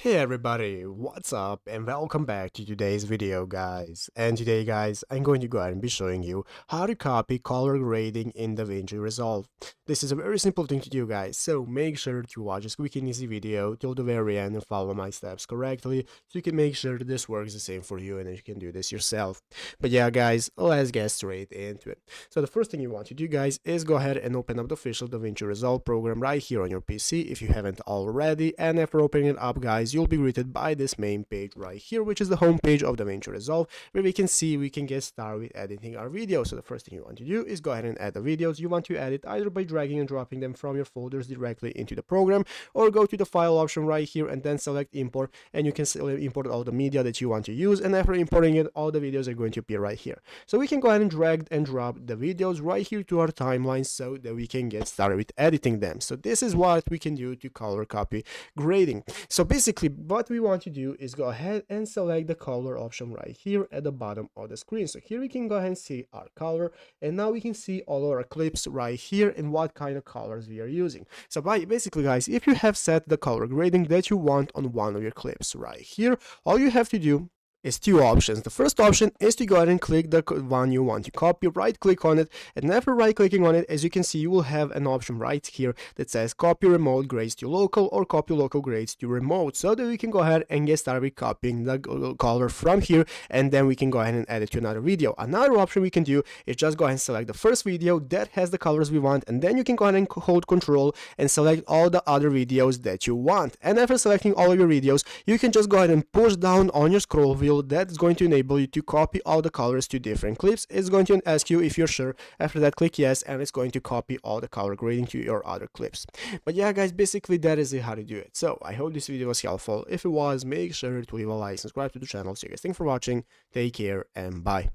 Hey everybody, what's up and welcome back to today's video guys. And today guys, I'm going to go ahead and be showing you how to copy color grading in Davinci Resolve. This is a very simple thing to do guys, so make sure to watch this quick and easy video till the very end and follow my steps correctly so you can make sure that this works the same for you and that you can do this yourself. But yeah guys, let's get straight into it. So the first thing you want to do guys is go ahead and open up the official Davinci Resolve program right here on your PC if you haven't already, and after opening it up guys, you'll be greeted by this main page right here, which is the home page of Davinci Resolve, where we can see we can get started with editing our videos. So the first thing you want to do is go ahead and add the videos you want to edit, either by dragging and dropping them from your folders directly into the program, or go to the file option right here and then select import, and you can import all the media that you want to use, and after importing it, all the videos are going to appear right here. So we can go ahead and drag and drop the videos right here to our timeline so that we can get started with editing them. So this is what we can do to color copy grading. So basically what we want to do is go ahead and select the color option right here at the bottom of the screen. So here we can go ahead and see our color, and now we can see all of our clips right here and what kind of colors we are using. So basically guys, if you have set the color grading that you want on one of your clips right here, all you have to do is two options. The first option is to go ahead and click the one you want to copy, right click on it, and after right clicking on it, as you can see, you will have an option right here that says copy remote grades to local or copy local grades to remote, so that we can go ahead and get started with copying the color from here, and then we can go ahead and add it to another video. Another option we can do is just go ahead and select the first video that has the colors we want, and then you can go ahead and hold control and select all the other videos that you want. And after selecting all of your videos, you can just go ahead and push down on your scroll wheel. That's going to enable you to copy all the colors to different clips. It's going to ask you if you're sure. After that, click yes, and it's going to copy all the color grading to your other clips. But yeah guys, basically that is how to do it. So I hope this video was helpful. If it was, make sure to leave a like, subscribe to the channel. So you guys, thanks for watching, take care, and bye.